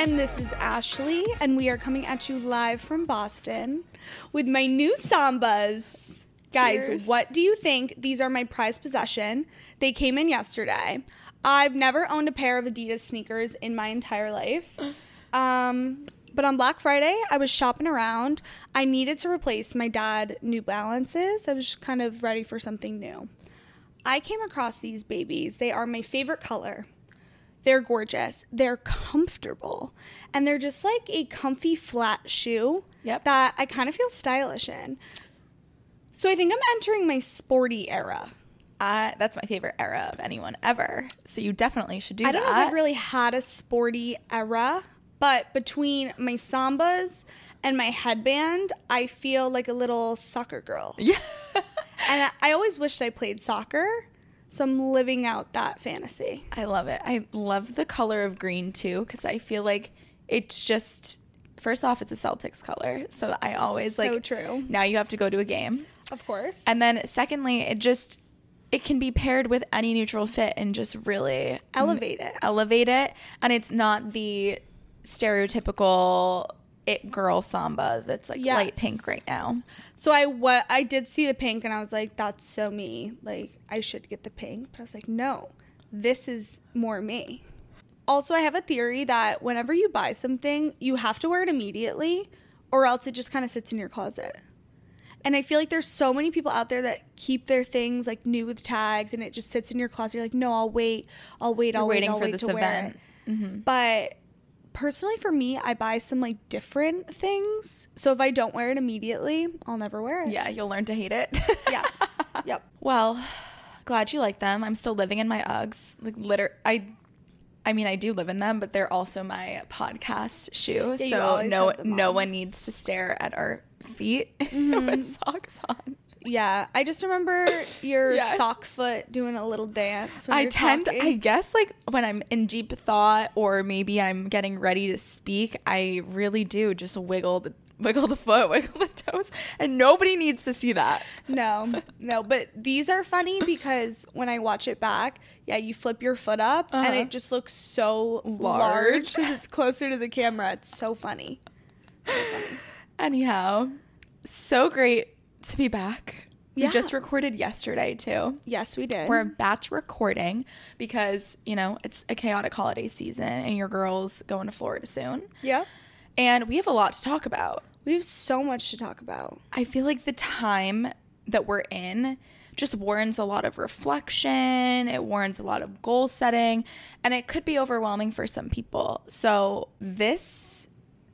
And this is Ashley, and we are coming at you live from Boston with my new Sambas. Guys, Cheers. what do you think? These are my prized possession. They came in yesterday. I've never owned a pair of Adidas sneakers in my entire life. But on Black Friday, I was shopping around. I needed to replace my dad New Balances. I was just kind of ready for something new. I came across these babies. They are my favorite color. They're gorgeous. They're comfortable. And they're just like a comfy flat shoe that I kind of feel stylish in. So I think I'm entering my sporty era. That's my favorite era of anyone ever. So you definitely should do that. I don't know if I've really had a sporty era, but between my Sambas and my headband, I feel like a little soccer girl. Yeah. And I always wished I played soccer. So I'm living out that fantasy. I love it. I love the color of green too, because I feel like it's just, first off, it's a Celtics color. So I always so true. Now you have to go to a game. Of course. And then secondly, it can be paired with any neutral fit and just really elevate it. And it's not the stereotypical it girl Samba that's like light pink right now. So I did see the pink and I was like, that's so me. Like, I should get the pink. But I was like, no, this is more me. Also, I have a theory that whenever you buy something, you have to wear it immediately or else it just kind of sits in your closet. And I feel like there's so many people out there that keep their things like new with tags and it just sits in your closet. You're like, no, I'll wait You're waiting for wait this to event. wear it. Mm-hmm. But personally, for me, I buy some like different things. So if I don't wear it immediately, I'll never wear it. Yeah, you'll learn to hate it. Yes. Yep. Well, glad you like them. I'm still living in my Uggs. Like I mean, I do live in them, but they're also my podcast shoe. Yeah, so no one needs to stare at our feet with socks on. Yeah, I just remember your sock foot doing a little dance. When I guess like when I'm in deep thought or maybe I'm getting ready to speak, I really do just wiggle the foot, wiggle the toes, and nobody needs to see that. No, but these are funny because when I watch it back, you flip your foot up and it just looks so large because it's closer to the camera. It's so funny. Anyhow, so great to be back. Yeah. We just recorded yesterday too. Yes, we did. We're batch recording because, it's a chaotic holiday season and your girl's going to Florida soon. Yeah. And we have a lot to talk about. We have so much to talk about. I feel like the time that we're in just warrants a lot of reflection. It warrants a lot of goal setting, and it could be overwhelming for some people. So this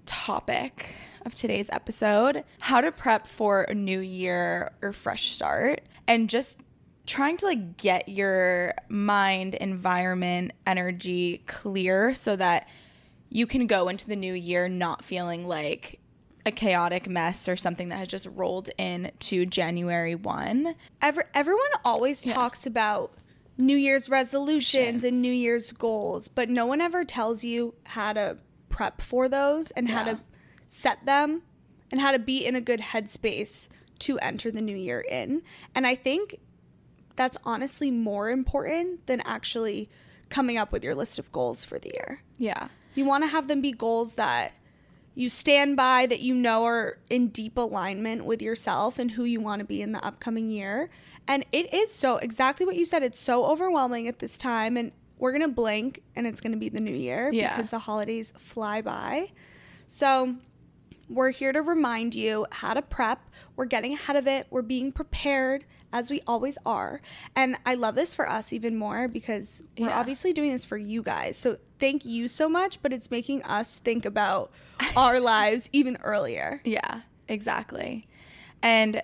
topic of today's episode, how to prep for a new year or fresh start, and just trying to like get your mind, environment, energy clear so that you can go into the new year not feeling like a chaotic mess or something that has just rolled into January 1. Everyone always talks about New Year's resolutions and New Year's goals, but no one ever tells you how to prep for those and how to set them and how to be in a good headspace to enter the new year in. And I think that's honestly more important than actually coming up with your list of goals for the year. Yeah. You want to have them be goals that you stand by, that you know are in deep alignment with yourself and who you want to be in the upcoming year. And it is so, exactly what you said, it's so overwhelming at this time. And we're going to blink and it's going to be the new year because the holidays fly by. So we're here to remind you how to prep. We're getting ahead of it. We're being prepared, as we always are. And I love this for us even more because we're obviously doing this for you guys. So thank you so much, but it's making us think about our lives even earlier. Yeah, exactly. And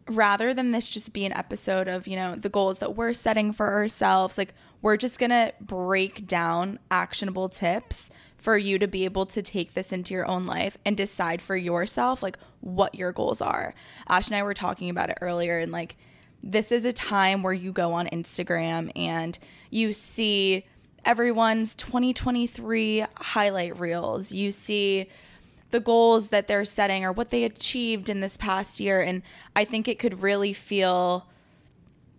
rather than this just be an episode of, the goals that we're setting for ourselves, like we're just going to break down actionable tips for you to be able to take this into your own life and decide for yourself, like what your goals are. Ash and I were talking about it earlier, and like, this is a time where you go on Instagram and you see everyone's 2023 highlight reels. You see the goals that they're setting or what they achieved in this past year. And I think it could really feel,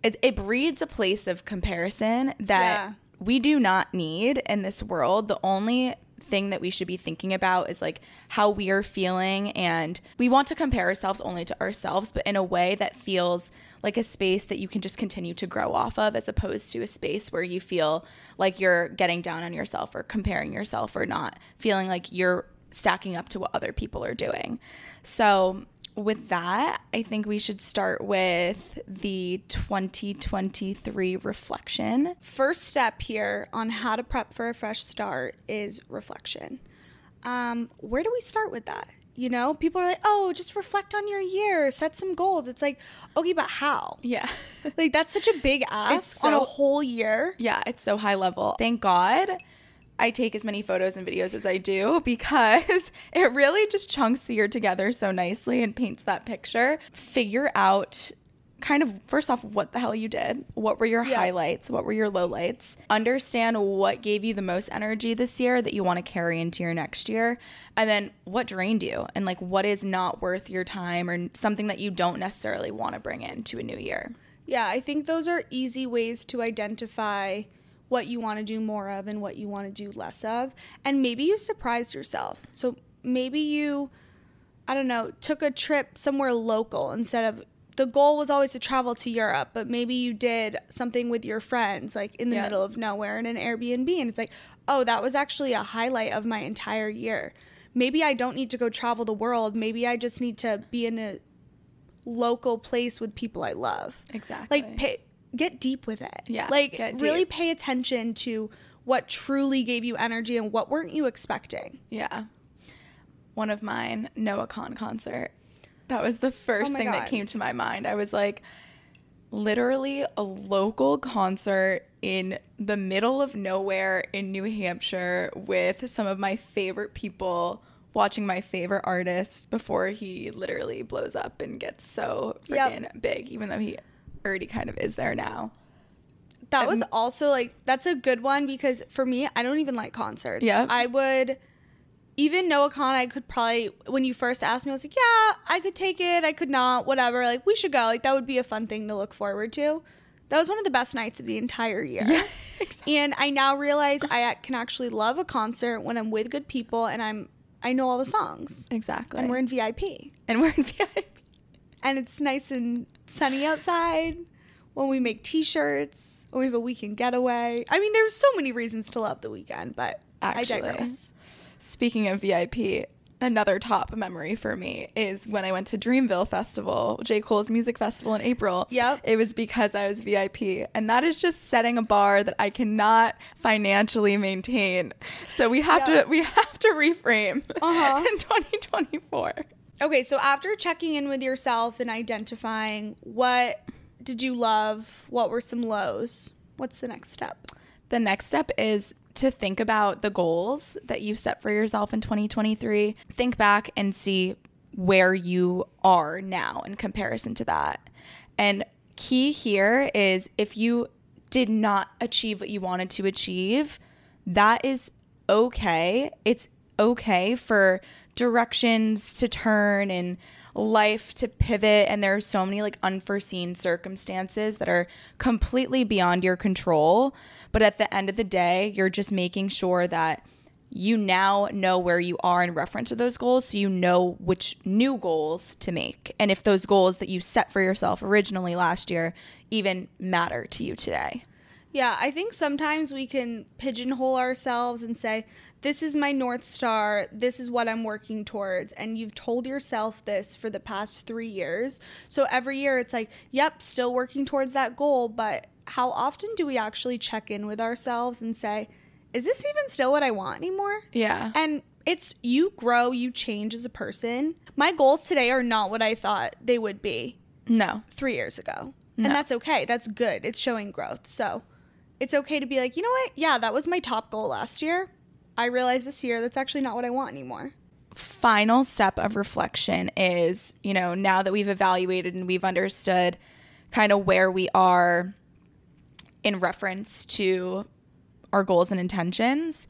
it breeds a place of comparison that we do not need in this world. The only thing that we should be thinking about is like how we are feeling, and we want to compare ourselves only to ourselves, but in a way that feels like a space that you can just continue to grow off of, as opposed to a space where you feel like you're getting down on yourself or comparing yourself or not feeling like you're stacking up to what other people are doing. So with that, I think we should start with the 2023 reflection. First step here on how to prep for a fresh start is reflection. Where do we start with that? You know, people are like, oh, just reflect on your year, set some goals. It's like, okay, but how? Yeah. Like, that's such a big ask on a whole year. Yeah, it's so high level. Thank God I take as many photos and videos as I do, because it really just chunks the year together so nicely and paints that picture. Figure out kind of, first off, what the hell you did. What were your highlights? What were your lowlights? Understand what gave you the most energy this year that you want to carry into your next year. And then what drained you, and like what is not worth your time or something that you don't necessarily want to bring into a new year. Yeah, I think those are easy ways to identify what you want to do more of and what you want to do less of. And maybe you surprised yourself. So maybe you, I don't know, took a trip somewhere local instead of, the goal was always to travel to Europe, but maybe you did something with your friends, like in the middle of nowhere in an Airbnb. And it's like, oh, that was actually a highlight of my entire year. Maybe I don't need to go travel the world. Maybe I just need to be in a local place with people I love. Exactly. Like, get deep with it. Yeah. Like, really pay attention to what truly gave you energy and what weren't you expecting. Yeah. One of mine, Noah Khan concert. That was the first thing that came to my mind. I was like, literally a local concert in the middle of nowhere in New Hampshire with some of my favorite people, watching my favorite artist before he literally blows up and gets so freaking big, even though he already kind of is there now. That was also like, that's a good one, because for me, I don't even like concerts. Yeah. I would, even Noah Khan, I could probably, when you first asked me, I was like, yeah, I could take it, I could not, whatever. Like, we should go. Like, that would be a fun thing to look forward to. That was one of the best nights of the entire year. Yeah, exactly. And I now realize I can actually love a concert when I'm with good people and I know all the songs. Exactly. And we're in VIP. And it's nice and sunny outside when we make t-shirts, when we have a weekend getaway. I mean, there's so many reasons to love the weekend, but actually, I digress. Speaking of VIP, another top memory for me is when I went to Dreamville Festival, J. Cole's music festival in April. Yep. It was because I was VIP. And that is just setting a bar that I cannot financially maintain. So we have to reframe in 2024. Okay, so after checking in with yourself and identifying what did you love, what were some lows, what's the next step? The next step is to think about the goals that you've set for yourself in 2023. Think back and see where you are now in comparison to that. And key here is, if you did not achieve what you wanted to achieve, that is okay. It's okay for directions to turn and life to pivot, and there are so many like unforeseen circumstances that are completely beyond your control. But at the end of the day, you're just making sure that you now know where you are in reference to those goals, so you know which new goals to make, and if those goals that you set for yourself originally last year even matter to you today. Yeah, I think sometimes we can pigeonhole ourselves and say, this is my North Star, this is what I'm working towards. And you've told yourself this for the past 3 years. So every year it's like, yep, still working towards that goal. But how often do we actually check in with ourselves and say, is this even still what I want anymore? Yeah. And it's, you grow, you change as a person. My goals today are not what I thought they would be. No. 3 years ago. No. And that's okay. That's good. It's showing growth. So it's okay to be like, you know what? Yeah, that was my top goal last year. I realized this year that's actually not what I want anymore. Final step of reflection is, now that we've evaluated and we've understood kind of where we are in reference to our goals and intentions,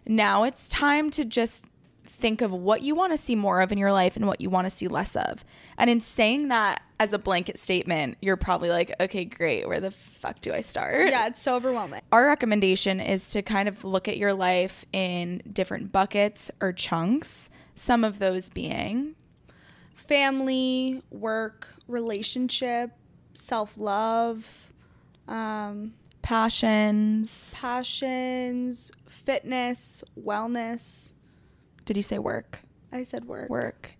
now it's time to just think of what you want to see more of in your life and what you want to see less of. And in saying that, as a blanket statement, you're probably like, okay, great. Where the fuck do I start? Yeah, it's so overwhelming. Our recommendation is to kind of look at your life in different buckets or chunks. Some of those being family, work, relationship, self-love, passions, fitness, wellness. Did you say work? I said work. Work.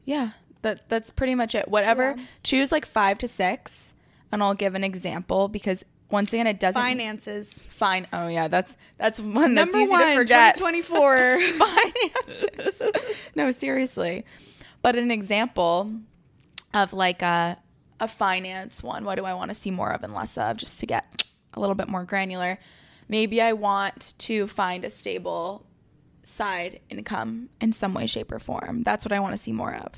Yeah, that's pretty much it. Whatever. Yeah. Choose like 5 to 6, and I'll give an example because once again, it doesn't. Finances. Oh yeah, that's one that's Number easy one, to forget. 2024. Finances. No, seriously. But an example of like a finance one. What do I want to see more of and less of? Just to get a little bit more granular. Maybe I want to find a stable side income in some way, shape, or form. That's what I want to see more of.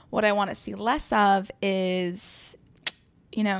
What I want to see less of is,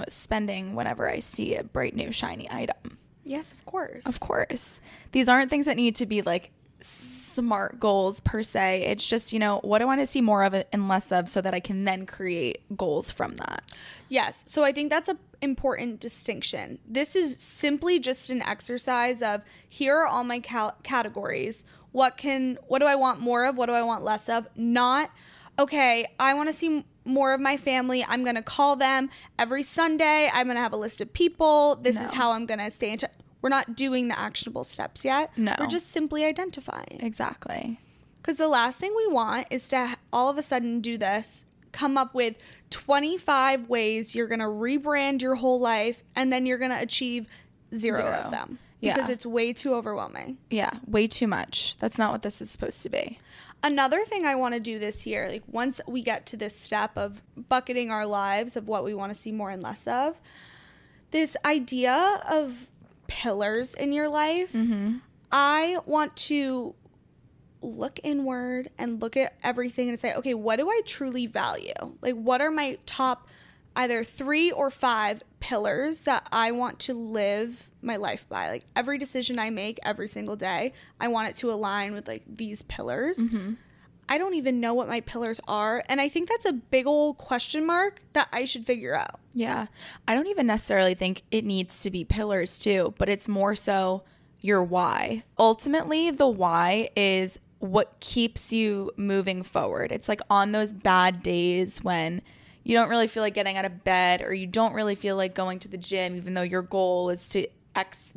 spending whenever I see a bright new shiny item. Yes, of course. Of course. These aren't things that need to be like smart goals per se. It's just, what I want to see more of and less of so that I can then create goals from that. Yes. So I think that's an important distinction. This is simply just an exercise of here are all my categories. What do I want more of? What do I want less of? Not, okay, I want to see more of my family. I'm going to call them every Sunday. I'm going to have a list of people. This is how I'm going to stay in touch. We're not doing the actionable steps yet. No. We're just simply identifying. Exactly. Because the last thing we want is to all of a sudden do this, come up with 25 ways you're going to rebrand your whole life, and then you're going to achieve zero of them. Because it's way too overwhelming. Yeah, way too much. That's not what this is supposed to be. Another thing I want to do this year, like once we get to this step of bucketing our lives of what we want to see more and less of, this idea of pillars in your life, I want to look inward and look at everything and say, okay, what do I truly value? Like, what are my top either 3 or 5 pillars that I want to live my life by? Like, every decision I make every single day, I want it to align with like these pillars. I don't even know what my pillars are, and I think that's a big old question mark that I should figure out. Yeah, I don't even necessarily think it needs to be pillars too, but it's more so your why. Ultimately, the why is what keeps you moving forward. It's like on those bad days when you don't really feel like getting out of bed, or you don't really feel like going to the gym, even though your goal is to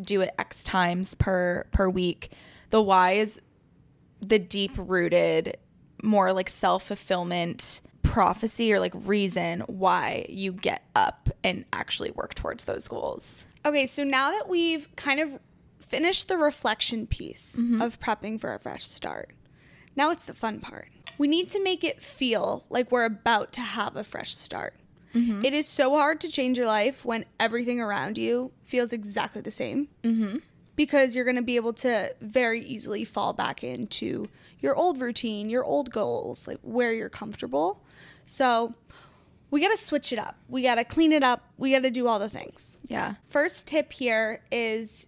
do it X times per week. The why is the deep rooted, more like self-fulfillment prophecy or like reason why you get up and actually work towards those goals. Okay, so now that we've kind of finished the reflection piece of prepping for a fresh start, now it's the fun part. We need to make it feel like we're about to have a fresh start. It is so hard to change your life when everything around you feels exactly the same. Because you're going to be able to very easily fall back into your old routine, your old goals, like where you're comfortable. So we got to switch it up. We got to clean it up. We got to do all the things. Yeah. First tip here is,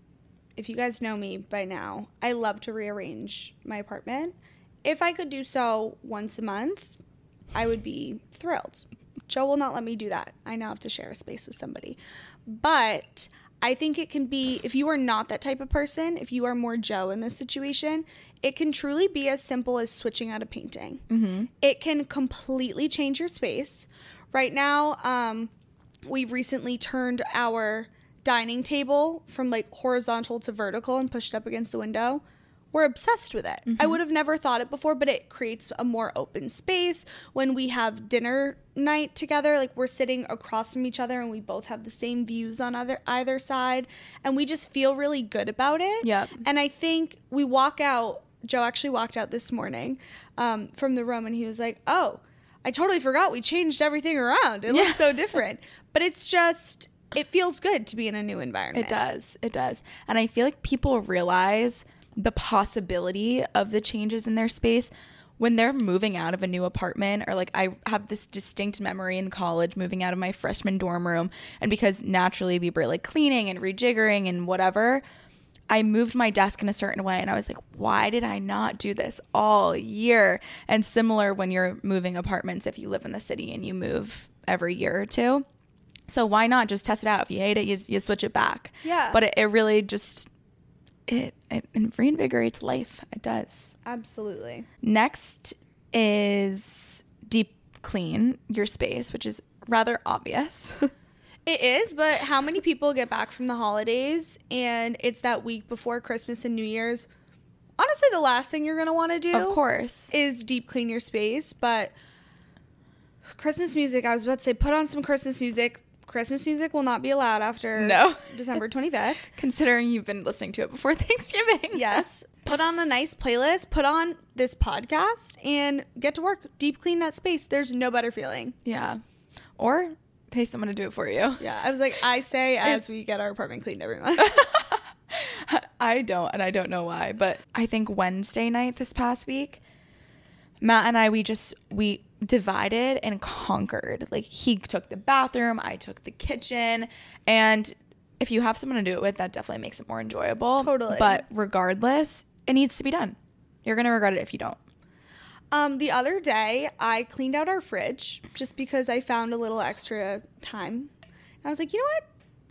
if you guys know me by now, I love to rearrange my apartment. If I could do so once a month, I would be thrilled. Joe will not let me do that. I now have to share a space with somebody. But I think it can be, if you are not that type of person, if you are more Joe in this situation, it can truly be as simple as switching out a painting. It can completely change your space. Right now, we've recently turned our dining table from like horizontal to vertical and pushed up against the window. We're obsessed with it. I would have never thought it before, but it creates a more open space. When we have dinner night together, like we're sitting across from each other and we both have the same views on either side, and we just feel really good about it. Yep. And I think we walk out, Joe actually walked out this morning from the room, and he was like, oh, I totally forgot we changed everything around. It looks so different. But it's just, it feels good to be in a new environment. It does. It does. And I feel like people realize the possibility of the changes in their space when they're moving out of a new apartment. Or like, I have this distinct memory in college moving out of my freshman dorm room, and because naturally we were like cleaning and rejiggering and whatever, I moved my desk in a certain way, and I was like, why did I not do this all year? And similar when you're moving apartments, if you live in the city and you move every year or two. So why not just test it out? If you hate it, you switch it back. Yeah. But it really just, it reinvigorates life. It does. Absolutely. Next is deep clean your space, which is rather obvious. It is, but how many people get back from the holidays and it's that week before Christmas and New Year's? Honestly, the last thing you're going to want to do, of course, is deep clean your space. But Christmas music, I was about to say, put on some Christmas music. Christmas music will not be allowed after December 25th. Considering you've been listening to it before Thanksgiving. Yes. Put on a nice playlist, put on this podcast, and get to work. Deep clean that space. There's no better feeling. Yeah. Or pay someone to do it for you. Yeah. I was like, I say as we get our apartment cleaned every month. I don't, and I don't know why, but I think Wednesday night this past week, Matt and I, we divided and conquered. Like, he took the bathroom, I took the kitchen, and if you have someone to do it with, that definitely makes it more enjoyable. Totally. But regardless, it needs to be done. You're going to regret it if you don't. The other day, I cleaned out our fridge just because I found a little extra time. I was like, you know what?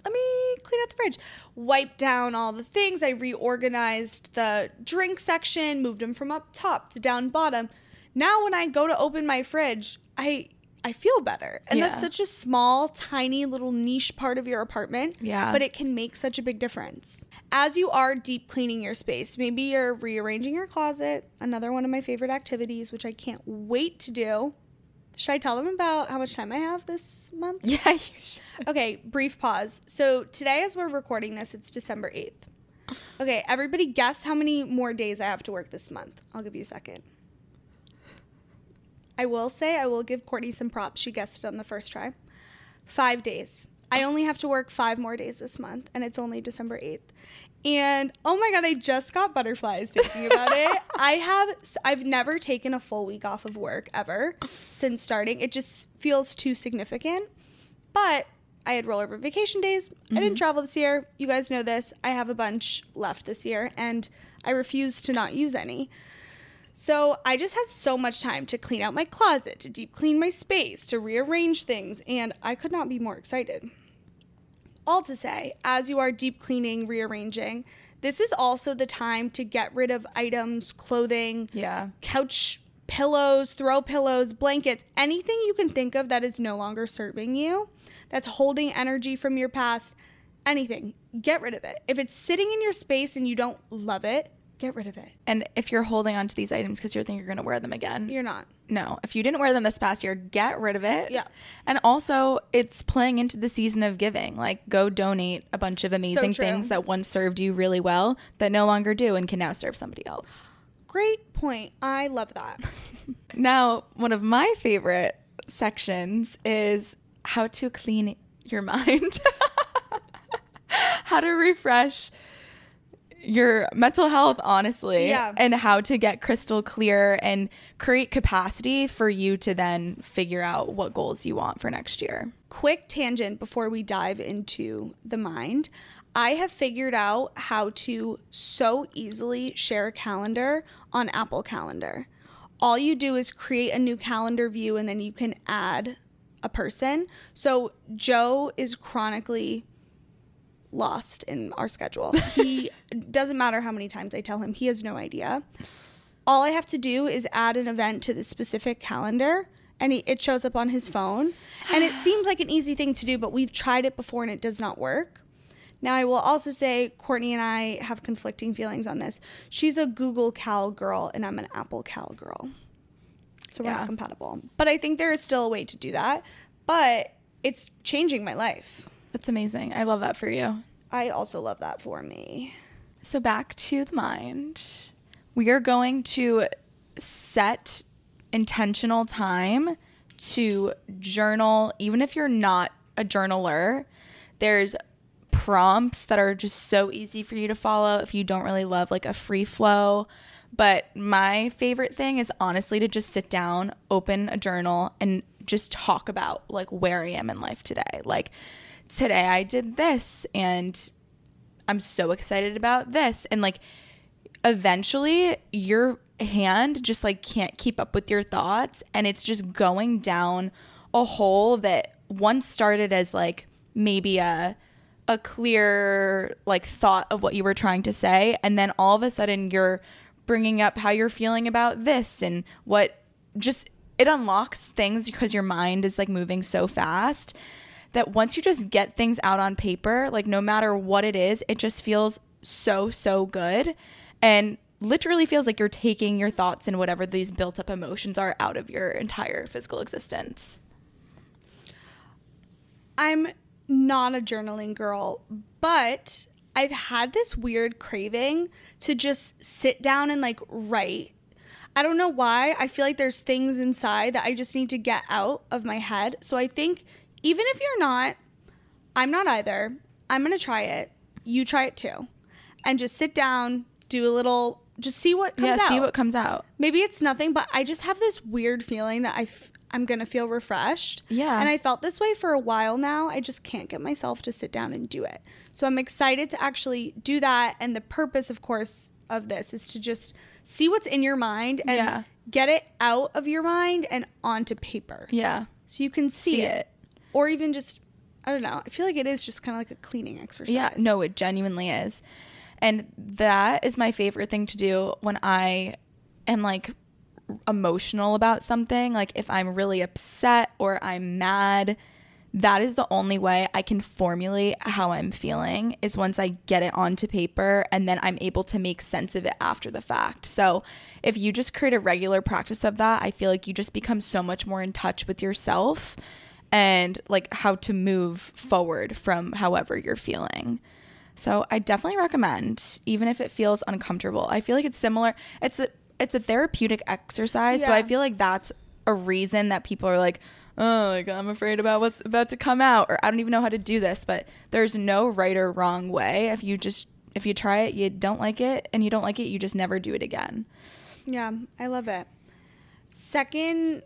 Let me clean out the fridge. Wiped down all the things. I reorganized the drink section, moved them from up top to down bottom. Now when I go to open my fridge, I feel better. And that's such a small, tiny little niche part of your apartment. Yeah. But it can make such a big difference. As you are deep cleaning your space, maybe you're rearranging your closet, another one of my favorite activities, which I can't wait to do. Should I tell them about how much time I have this month? Yeah, you should. Okay, brief pause. So today as we're recording this, it's December 8th. Okay, everybody guess how many more days I have to work this month. I'll give you a second. I will say I will give Courtney some props. She guessed it on the first try. 5 days. I only have to work 5 more days this month, and it's only December 8th. And oh my God, I just got butterflies thinking about it. I've never taken a full week off of work ever since starting. It just feels too significant. But I had rollover vacation days. I didn't travel this year. You guys know this. I have a bunch left this year, and I refuse to not use any. So I just have so much time to clean out my closet, to deep clean my space, to rearrange things, and I could not be more excited. All to say, as you are deep cleaning, rearranging, this is also the time to get rid of items, clothing, couch pillows, throw pillows, blankets, anything you can think of that is no longer serving you, that's holding energy from your past, anything. Get rid of it. If it's sitting in your space and you don't love it, get rid of it. And if you're holding on to these items because you think you're going to wear them again. You're not. No. If you didn't wear them this past year, get rid of it. Yeah. And also, it's playing into the season of giving. Like, go donate a bunch of amazing things that once served you really well that no longer do and can now serve somebody else. Great point. I love that. Now, one of my favorite sections is how to clean your mind. How to refresh your mental health, honestly, and how to get crystal clear and create capacity for you to then figure out what goals you want for next year. Quick tangent before we dive into the mind. I have figured out how to so easily share a calendar on Apple Calendar. All you do is create a new calendar view and then you can add a person. So Joe is chronically lost in our schedule. He doesn't matter how many times I tell him, he has no idea. All I have to do is add an event to the specific calendar and it shows up on his phone. And it seems like an easy thing to do, but we've tried it before and it does not work. Now, I will also say Courtney and I have conflicting feelings on this. She's a Google Cal girl and I'm an Apple Cal girl. So we're not compatible. But I think there is still a way to do that. But it's changing my life. That's amazing. I love that for you. I also love that for me. So back to the mind. We are going to set intentional time to journal. Even if you're not a journaler, there's prompts that are just so easy for you to follow if you don't really love like a free flow. But my favorite thing is honestly to just sit down, open a journal, and just talk about like where I am in life today. Like, today I did this and I'm so excited about this. And like eventually your hand just like can't keep up with your thoughts and it's just going down a hole that once started as like maybe a clear like thought of what you were trying to say, and then all of a sudden you're bringing up how you're feeling about this and what, just it unlocks things because your mind is like moving so fast that once you just get things out on paper, like no matter what it is, it just feels so good, and literally feels like you're taking your thoughts and whatever these built up emotions are out of your entire physical existence. I'm not a journaling girl, but I've had this weird craving to just sit down and like write. I don't know why. I feel like there's things inside that I just need to get out of my head. So I think even if you're not, I'm not either. I'm going to try it. You try it too. And just sit down, do a little, just see what comes out. Yeah, see what comes out. Maybe it's nothing, but I just have this weird feeling that I'm going to feel refreshed. Yeah. And I felt this way for a while now. I just can't get myself to sit down and do it. So I'm excited to actually do that. And the purpose, of course, of this is to just see what's in your mind and get it out of your mind and onto paper. Yeah. So you can see it. Or even just, I don't know. I feel like it is just kind of like a cleaning exercise. Yeah. No, it genuinely is. And that is my favorite thing to do when I am like emotional about something. Like if I'm really upset or I'm mad, that is the only way I can formulate how I'm feeling, is once I get it onto paper, and then I'm able to make sense of it after the fact. So if you just create a regular practice of that, I feel like you just become so much more in touch with yourself and like how to move forward from however you're feeling. So I definitely recommend, even if it feels uncomfortable. I feel like it's similar. It's a therapeutic exercise. Yeah. So I feel like that's a reason that people are like, oh, like I'm afraid about what's about to come out, or I don't even know how to do this. But there's no right or wrong way. If you try it, you don't like it, and you don't like it, you just never do it again. Yeah, I love it. Second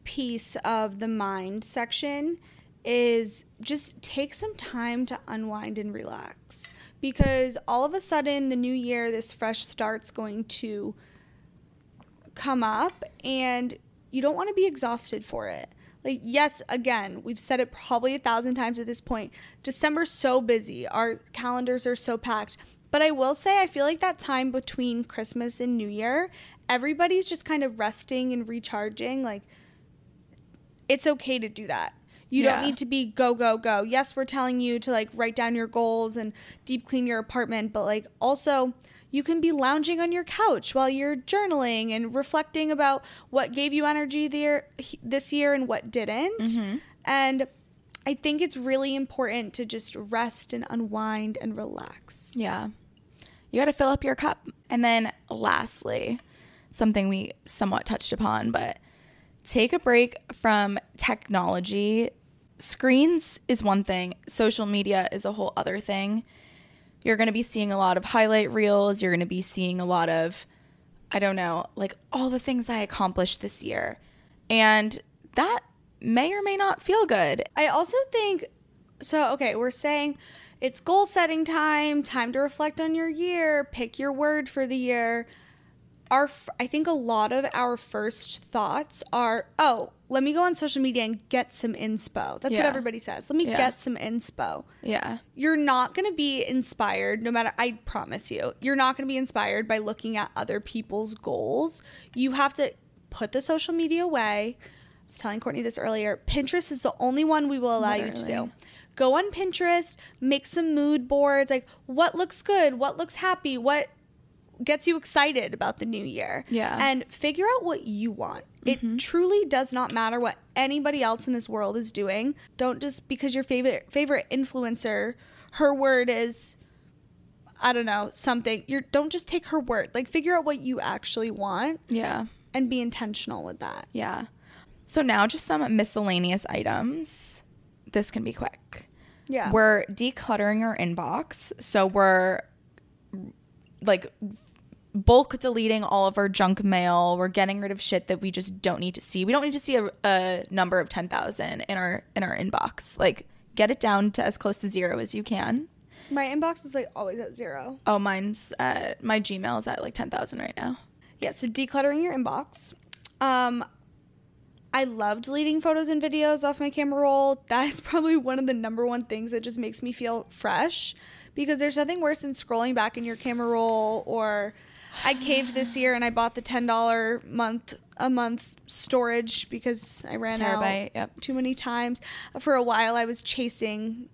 piece of the mind section is just take some time to unwind and relax, because all of a sudden the new year, this fresh start's going to come up and you don't want to be exhausted for it. Like, yes, again, we've said it probably 1,000 times at this point. December's so busy. Our calendars are so packed. But I will say, I feel like that time between Christmas and New Year, everybody's just kind of resting and recharging. Like, it's okay to do that. You don't need to be go, go, go. Yes, we're telling you to, like, write down your goals and deep clean your apartment. But, like, also, you can be lounging on your couch while you're journaling and reflecting about what gave you energy this year and what didn't. Mm-hmm. And I think it's really important to just rest and unwind and relax. Yeah. You got to fill up your cup. And then lastly, something we somewhat touched upon, but take a break from technology. Screens is one thing. Social media is a whole other thing. You're going to be seeing a lot of highlight reels. You're going to be seeing a lot of, I don't know, like all the things I accomplished this year. And that may or may not feel good. I also think, so, okay, we're saying it's goal setting time to reflect on your year, pick your word for the year. I think a lot of our first thoughts are, oh, let me go on social media and get some inspo. That's what everybody says. Let me get some inspo. Yeah. You're not going to be inspired, no matter, I promise you, you're not going to be inspired by looking at other people's goals. You have to put the social media away. I was telling Courtney this earlier. Pinterest is the only one we will allow you to do. Go on Pinterest, make some mood boards, like what looks good, what looks happy, what gets you excited about the new year. Yeah. And figure out what you want. Mm-hmm. It truly does not matter what anybody else in this world is doing. Don't just because your favorite influencer, her word is, I don't know, something. Don't just take her word. Like, figure out what you actually want. Yeah. And be intentional with that. Yeah. So now just some miscellaneous items. This can be quick. Yeah. We're decluttering our inbox. So we're like bulk deleting all of our junk mail. We're getting rid of shit that we just don't need to see. We don't need to see a number of 10,000 in our inbox. Like, get it down to as close to 0 as you can. My inbox is like always at 0. Oh, mine's my Gmail is at like 10,000 right now. Yeah, so decluttering your inbox. I love deleting photos and videos off my camera roll. That is probably one of the number one things that just makes me feel fresh, because there's nothing worse than scrolling back in your camera roll. Or I caved this year and I bought the $10 a month storage because I ran out too many times. For a while I was chasing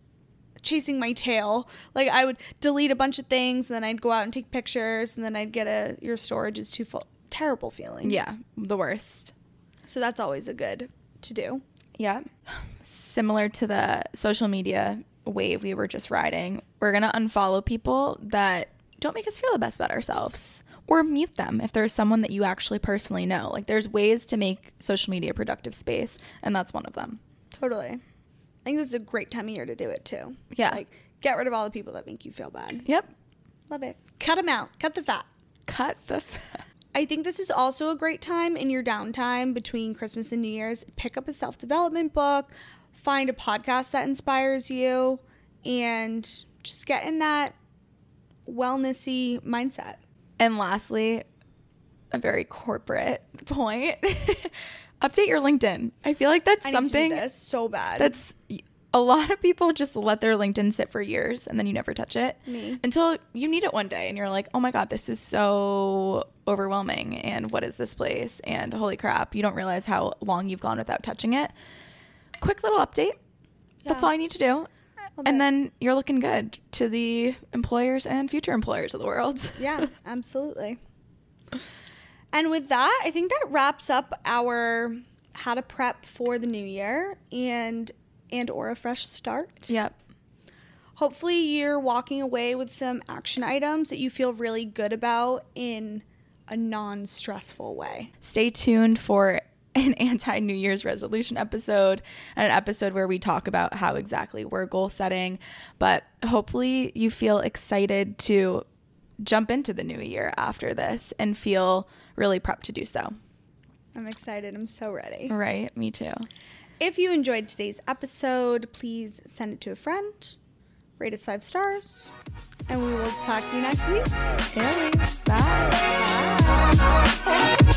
my tail. Like, I would delete a bunch of things and then I'd go out and take pictures and then I'd get your storage is too full. Terrible feeling. Yeah, the worst. So that's always a good to do. Yeah. Similar to the social media wave we were just riding, we're going to unfollow people that don't make us feel the best about ourselves, or mute them if there's someone that you actually personally know. Like, there's ways to make social media a productive space, and that's one of them. Totally. I think this is a great time of year to do it too. Yeah. Like, get rid of all the people that make you feel bad. Yep. Love it. Cut them out. Cut the fat. Cut the fat. I think this is also a great time in your downtime between Christmas and New Year's. Pick up a self-development book, find a podcast that inspires you, and just get in that wellnessy mindset. And lastly, a very corporate point, update your LinkedIn. I feel like that's something need to do this so bad. That's a lot of people just let their LinkedIn sit for years and then you never touch it until you need it one day and you're like, oh my God, this is so overwhelming. And what is this place? And holy crap, you don't realize how long you've gone without touching it. Quick little update. Yeah. That's all I need to do. And then you're looking good to the employers and future employers of the world. Yeah, absolutely. And with that, I think that wraps up our how to prep for the new year and or a fresh start. Yep. Hopefully you're walking away with some action items that you feel really good about in a non-stressful way. Stay tuned for an anti-New Year's resolution episode, and an episode where we talk about how exactly we're goal setting. But hopefully you feel excited to jump into the new year after this and feel really prepped to do so. I'm excited. I'm so ready. Right. Me too. If you enjoyed today's episode, please send it to a friend, rate us 5 stars, and we will talk to you next week. Okay. Bye. Bye.